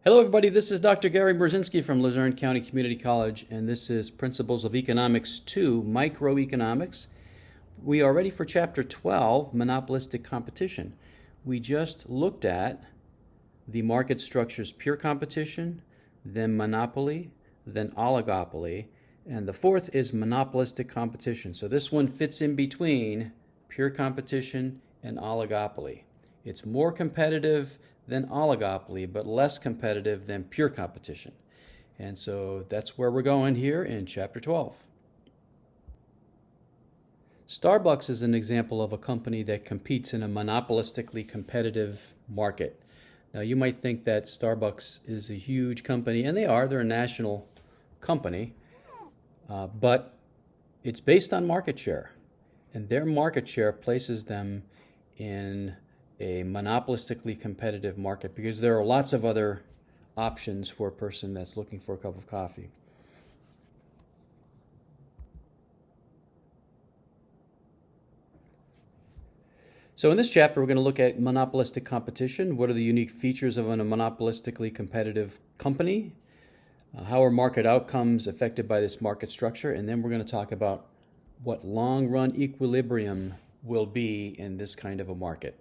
Hello everybody, this is Dr. Gary Brzezinski from Luzerne County Community College, and this is Principles of Economics 2, Microeconomics. We are ready for Chapter 12, Monopolistic Competition. We just looked at the market structures pure competition, then monopoly, then oligopoly, and the fourth is monopolistic competition. So this one fits in between pure competition and oligopoly. It's more competitive than oligopoly, but less competitive than pure competition. And so that's where we're going here in Chapter 12. Starbucks is an example of a company that competes in a monopolistically competitive market. Now you might think that Starbucks is a huge company, and they're a national company, but it's based on market share. And their market share places them in a monopolistically competitive market because there are lots of other options for a person that's looking for a cup of coffee. So in this chapter, we're going to look at monopolistic competition. What are the unique features of a monopolistically competitive company? How are market outcomes affected by this market structure? And then we're going to talk about what long-run equilibrium will be in this kind of a market.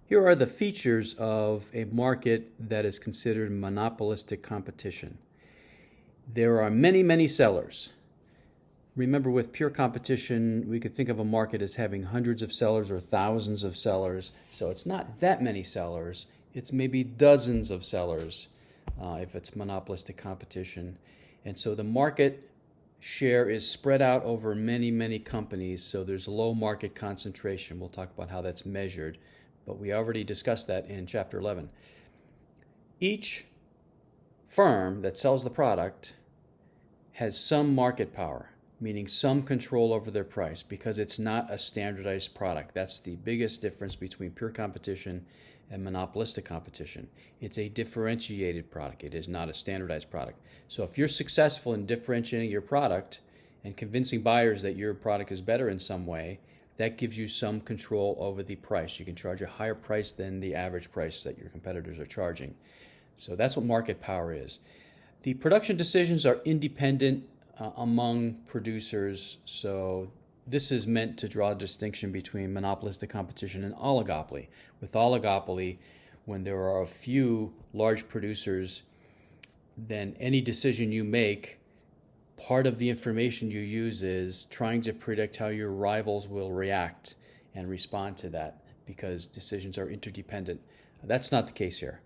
Here are the features of a market that is considered monopolistic competition. There are many, many sellers. Remember, with pure competition, we could think of a market as having hundreds of sellers or thousands of sellers. So it's not that many sellers. It's maybe dozens of sellers if it's monopolistic competition. And so the market share is spread out over many, many companies. So there's low market concentration. We'll talk about how that's measured, but we already discussed that in Chapter 11. Each firm that sells the product has some market power, meaning some control over their price, because it's not a standardized product. That's the biggest difference between pure competition and monopolistic competition. It's a differentiated product. It is not a standardized product. So if you're successful in differentiating your product and convincing buyers that your product is better in some way, that gives you some control over the price. You can charge a higher price than the average price that your competitors are charging. So that's what market power is. The production decisions are independent among producers. So this is meant to draw a distinction between monopolistic competition and oligopoly. With oligopoly, when there are a few large producers, then any decision you make, part of the information you use is trying to predict how your rivals will react and respond to that, because decisions are interdependent. That's not the case here.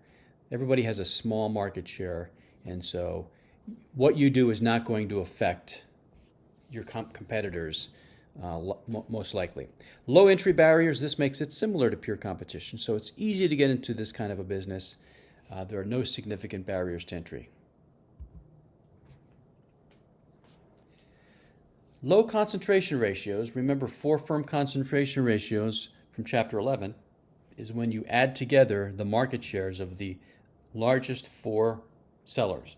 Everybody has a small market share, and so what you do is not going to affect your competitors most likely. Low entry barriers, this makes it similar to pure competition, so it's easy to get into this kind of a business. There are no significant barriers to entry. Low concentration ratios, remember 4 firm concentration ratios from Chapter 11, is when you add together the market shares of the largest 4 sellers.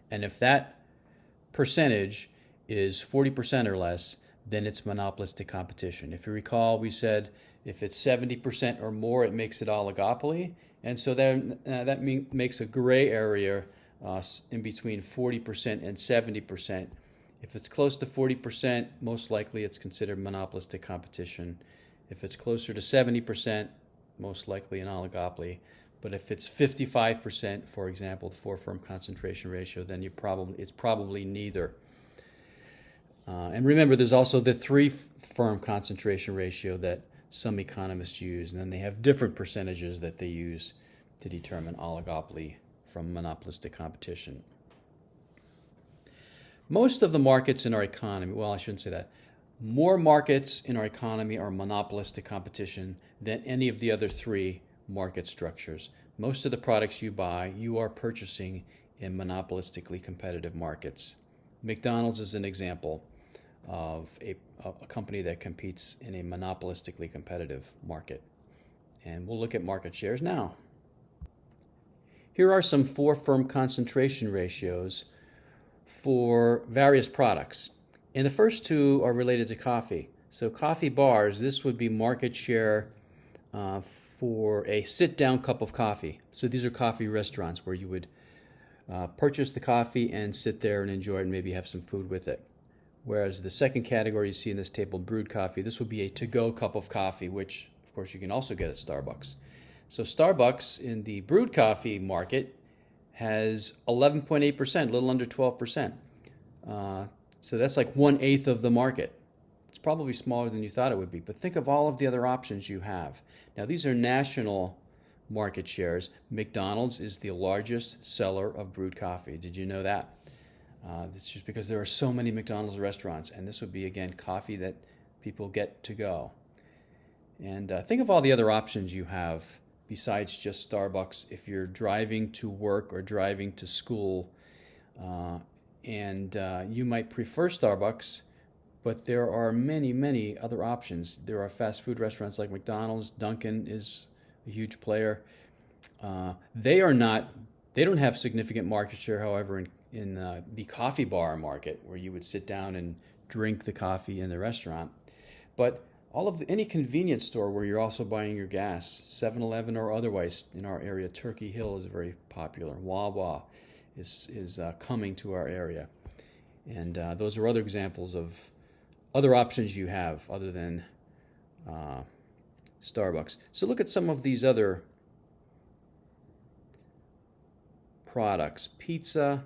And if that percentage is 40% or less, then it's monopolistic competition. If you recall, we said if it's 70% or more, it makes it oligopoly. And so then that makes a gray area in between 40% and 70%. If it's close to 40%, most likely it's considered monopolistic competition. If it's closer to 70%, most likely an oligopoly. But if it's 55%, for example, the 4 firm concentration ratio, then it's probably neither. And remember, there's also the 3 firm concentration ratio that some economists use, and then they have different percentages that they use to determine oligopoly from monopolistic competition. Most of the markets in our economy, well, I shouldn't say that. More markets in our economy are monopolistic competition than any of the other 3 market structures. Most of the products you buy, you are purchasing in monopolistically competitive markets. McDonald's is an example of a company that competes in a monopolistically competitive market. And we'll look at market shares now. Here are some 4 firm concentration ratios for various products. And the first 2 are related to coffee. So coffee bars, this would be market share for a sit-down cup of coffee. So these are coffee restaurants where you would purchase the coffee and sit there and enjoy it and maybe have some food with it. Whereas the second category you see in this table, brewed coffee, this would be a to-go cup of coffee, which of course you can also get at Starbucks. So Starbucks in the brewed coffee market has 11.8%, a little under 12%. So that's like 1/8 of the market. It's probably smaller than you thought it would be, but think of all of the other options you have. Now these are national market shares. McDonald's is the largest seller of brewed coffee. Did you know that? It's just because there are so many McDonald's restaurants, and this would be, again, coffee that people get to go. And think of all the other options you have besides just Starbucks if you're driving to work or driving to school, and you might prefer Starbucks, but there are many, many other options. There are fast food restaurants like McDonald's. Dunkin' is a huge player. They don't have significant market share, however, in the coffee bar market where you would sit down and drink the coffee in the restaurant. But any convenience store where you're also buying your gas, 7-Eleven or otherwise in our area, Turkey Hill is very popular. Wawa is coming to our area. And those are other examples of other options you have other than Starbucks. So look at some of these other products. Pizza,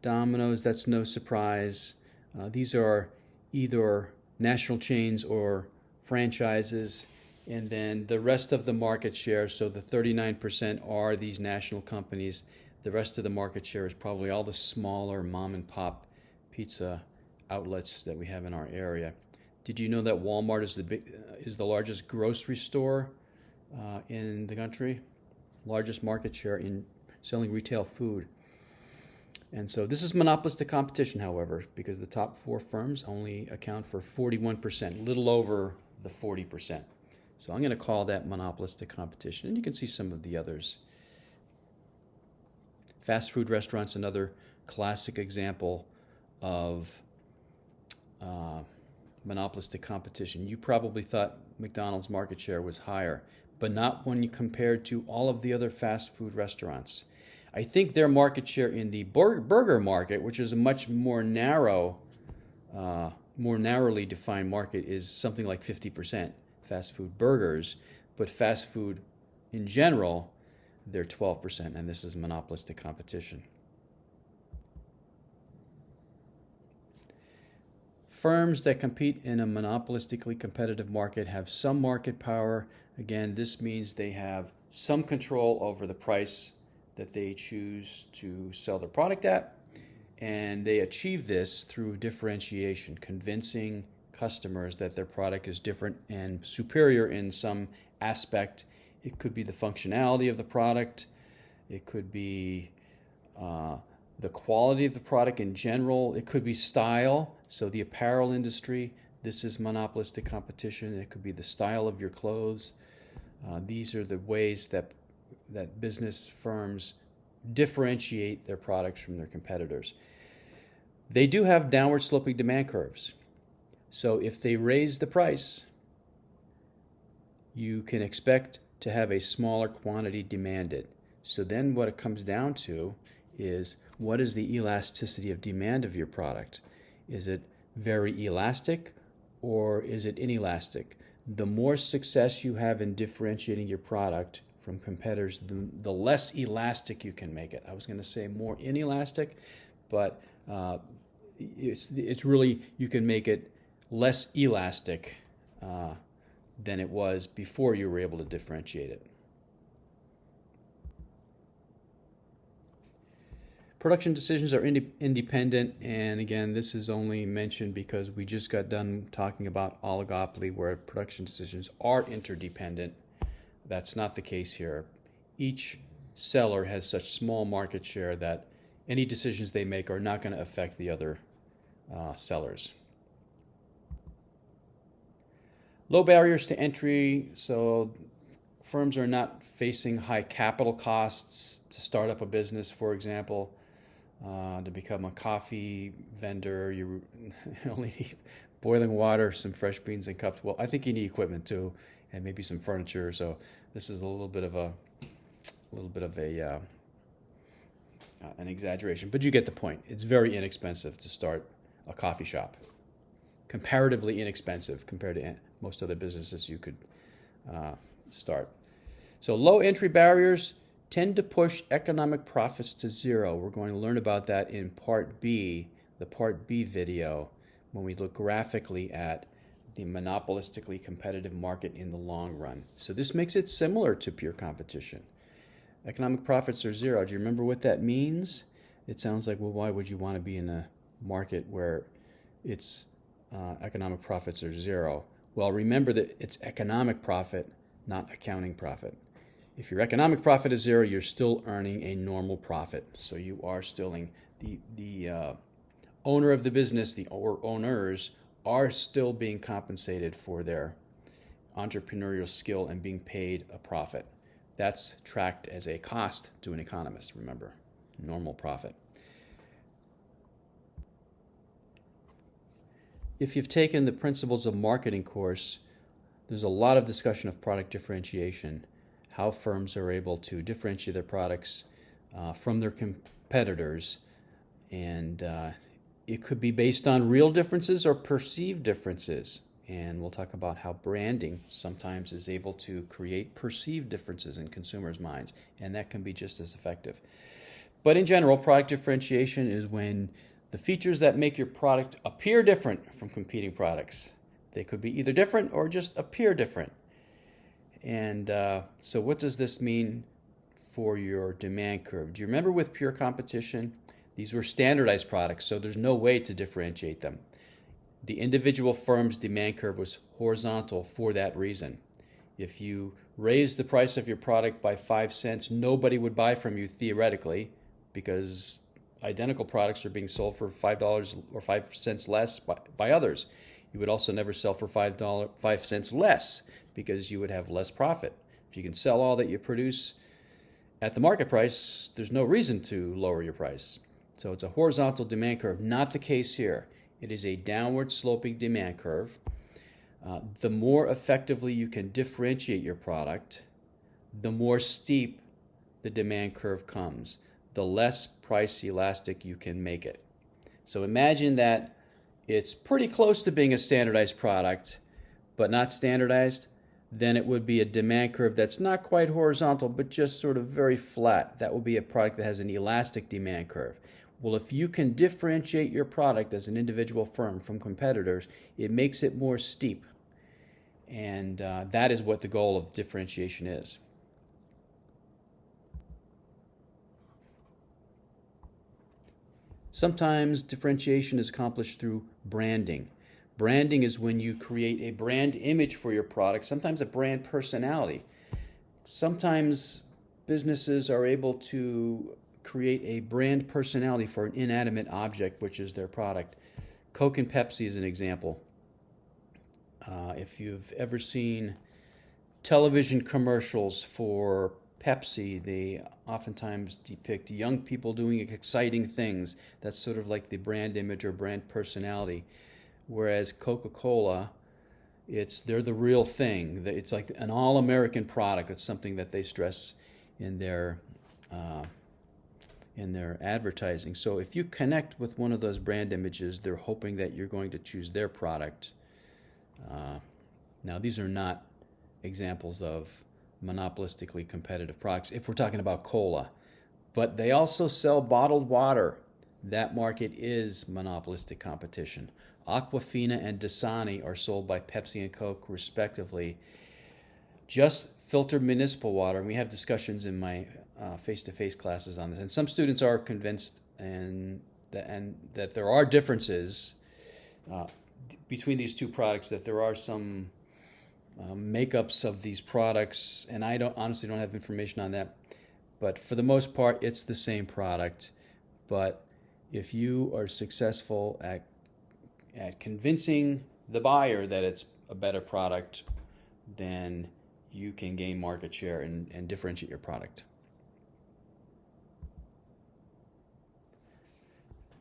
Domino's, that's no surprise. These are either national chains or franchises. And then the rest of the market share, so the 39% are these national companies. The rest of the market share is probably all the smaller mom and pop pizza outlets that we have in our area. Did you know that Walmart is the largest grocery store in the country? Largest market share in selling retail food. And so this is monopolistic competition, however, because the top 4 firms only account for 41%, a little over the 40%. So I'm going to call that monopolistic competition, and you can see some of the others. Fast food restaurants, another classic example of monopolistic competition. You probably thought McDonald's market share was higher, but not when you compared to all of the other fast food restaurants. I think their market share in the burger market, which is a much more narrowly defined market, is something like 50% fast food burgers, but fast food in general, they're 12%, and this is monopolistic competition. Firms that compete in a monopolistically competitive market have some market power. Again, this means they have some control over the price that they choose to sell their product at, and they achieve this through differentiation, convincing customers that their product is different and superior in some aspect. It could be the functionality of the product, it could be the quality of the product in general, it could be style. So the apparel industry, this is monopolistic competition. It could be the style of your clothes. These are the ways that business firms differentiate their products from their competitors. They do have downward sloping demand curves. So if they raise the price, you can expect to have a smaller quantity demanded. So then what it comes down to is, what is the elasticity of demand of your product? Is it very elastic or is it inelastic? The more success you have in differentiating your product from competitors, the less elastic you can make it. I was going to say more inelastic, but it's really, you can make it less elastic than it was before you were able to differentiate it. Production decisions are independent, and again, this is only mentioned because we just got done talking about oligopoly, where production decisions are interdependent. That's not the case here. Each seller has such small market share that any decisions they make are not going to affect the other sellers. Low barriers to entry, so firms are not facing high capital costs to start up a business, for example. To become a coffee vendor, you only need boiling water, some fresh beans and cups. Well, I think you need equipment too. and maybe some furniture. So this is a little bit of an exaggeration, but you get the point. It's very inexpensive to start a coffee shop. Comparatively inexpensive compared to most other businesses you could start. So low entry barriers tend to push economic profits to zero. We're going to learn about that in Part B, the Part B video, when we look graphically at the monopolistically competitive market in the long run. So this makes it similar to pure competition. Economic profits are zero. Do you remember what that means? It sounds like, well, why would you want to be in a market where its economic profits are zero? Well, remember that it's economic profit, not accounting profit. If your economic profit is zero, you're still earning a normal profit. So you are still the owner of the business, or owners are still being compensated for their entrepreneurial skill and being paid a profit. That's tracked as a cost to an economist, remember, normal profit. If you've taken the Principles of Marketing course, there's a lot of discussion of product differentiation, how firms are able to differentiate their products from their competitors, and it could be based on real differences or perceived differences. And we'll talk about how branding sometimes is able to create perceived differences in consumers' minds, and that can be just as effective. But in general, product differentiation is when the features that make your product appear different from competing products. They could be either different or just appear different. And so what does this mean for your demand curve? Do you remember with pure competition, these were standardized products, so there's no way to differentiate them. The individual firm's demand curve was horizontal for that reason. If you raised the price of your product by 5 cents, nobody would buy from you theoretically, because identical products are being sold for $5 or 5 cents less by others. You would also never sell for $5 cents less, because you would have less profit. If you can sell all that you produce at the market price, there's no reason to lower your price. So it's a horizontal demand curve. Not the case here. It is a downward sloping demand curve. The more effectively you can differentiate your product, the more steep the demand curve comes, the less price elastic you can make it. So imagine that it's pretty close to being a standardized product, but not standardized. Then it would be a demand curve that's not quite horizontal, but just sort of very flat. That will be a product that has an elastic demand curve. Well, if you can differentiate your product as an individual firm from competitors, it makes it more steep. And that is what the goal of differentiation is. Sometimes differentiation is accomplished through branding. Branding is when you create a brand image for your product, sometimes a brand personality. Sometimes businesses are able to create a brand personality for an inanimate object, which is their product. Coke and Pepsi is an example. If you've ever seen television commercials for Pepsi, they oftentimes depict young people doing exciting things. That's sort of like the brand image or brand personality. Whereas Coca-Cola, they're the real thing. It's like an all-American product. It's something that they stress in their advertising. So if you connect with one of those brand images, they're hoping that you're going to choose their product. Now, these are not examples of monopolistically competitive products if we're talking about cola, but they also sell bottled water. That market is monopolistic competition. Aquafina and Dasani are sold by Pepsi and Coke respectively. Just filtered municipal water, and we have discussions in my face-to-face classes on this, and some students are convinced that there are differences between these two products, that there are some makeups of these products, and I honestly don't have information on that, but for the most part it's the same product. But if you are successful at convincing the buyer that it's a better product, then you can gain market share and differentiate your product.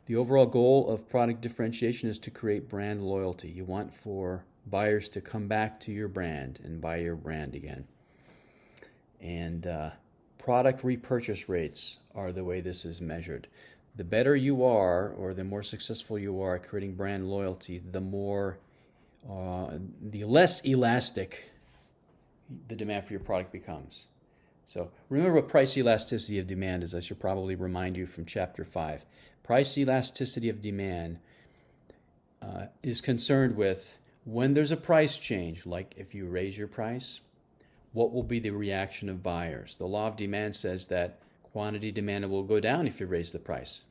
The overall goal of product differentiation is to create brand loyalty. You want for buyers to come back to your brand and buy your brand again. And product repurchase rates are the way this is measured. The better you are, or the more successful you are at creating brand loyalty, the less elastic the demand for your product becomes. So remember what price elasticity of demand is. I should probably remind you from Chapter 5. Price elasticity of demand is concerned with when there's a price change, like if you raise your price, what will be the reaction of buyers? The law of demand says that quantity demanded will go down if you raise the price.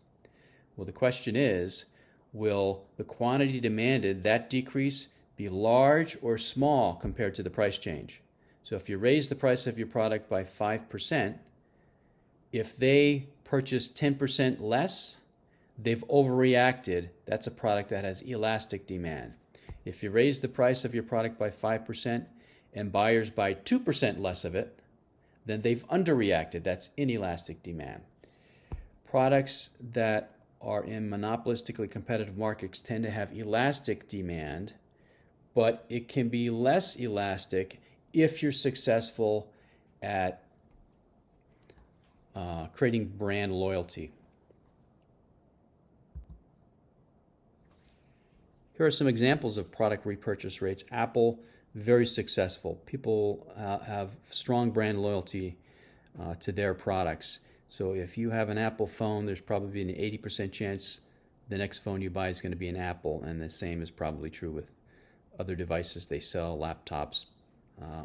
Well, the question is, will the quantity demanded, that decrease, be large or small compared to the price change? So if you raise the price of your product by 5%, if they purchase 10% less, they've overreacted. That's a product that has elastic demand. If you raise the price of your product by 5% and buyers buy 2% less of it, then they've underreacted. That's inelastic demand. Products that are in monopolistically competitive markets tend to have elastic demand, but it can be less elastic if you're successful at creating brand loyalty. Here are some examples of product repurchase rates. Apple, very successful. People have strong brand loyalty to their products. So if you have an Apple phone, there's probably an 80% chance the next phone you buy is going to be an Apple, and the same is probably true with other devices they sell, laptops,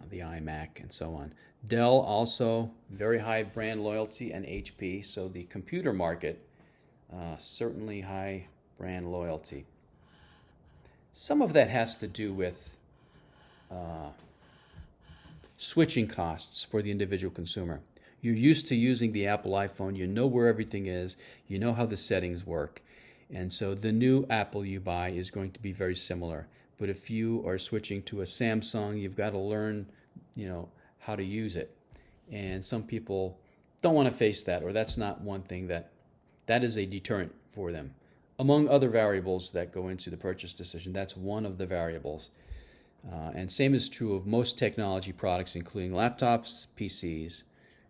the iMac, and so on. Dell also, very high brand loyalty, and HP. So the computer market, certainly high brand loyalty. Some of that has to do with switching costs for the individual consumer. You're used to using the Apple iPhone. You know where everything is. You know how the settings work. And so the new Apple you buy is going to be very similar. But if you are switching to a Samsung, you've got to learn, how to use it. And some people don't want to face that, or that's not one thing that is a deterrent for them. Among other variables that go into the purchase decision, that's one of the variables. And same is true of most technology products, including laptops, PCs,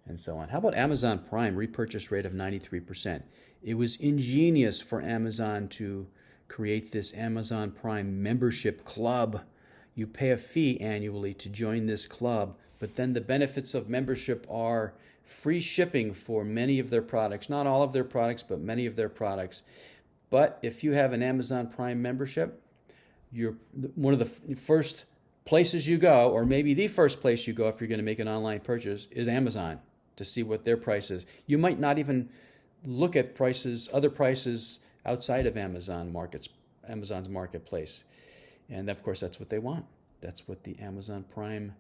and so on. How about Amazon Prime repurchase rate of 93%? It was ingenious for Amazon to create this Amazon Prime membership club. You pay a fee annually to join this club, but then the benefits of membership are free shipping for many of their products. Not all of their products, but many of their products. But if you have an Amazon Prime membership, you're one of the first places you go, or maybe the first place you go if you're going to make an online purchase, is Amazon to see what their price is. You might not even look at other prices outside of Amazon's marketplace. And of course, that's what they want. That's what the Amazon Prime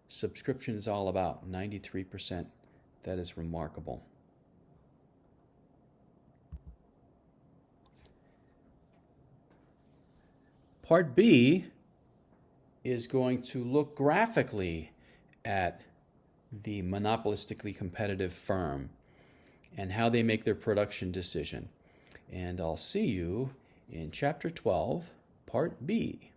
subscription is all about, 93%. That is remarkable. Part B is going to look graphically at the monopolistically competitive firm and how they make their production decision. And I'll see you in Chapter 12, Part B.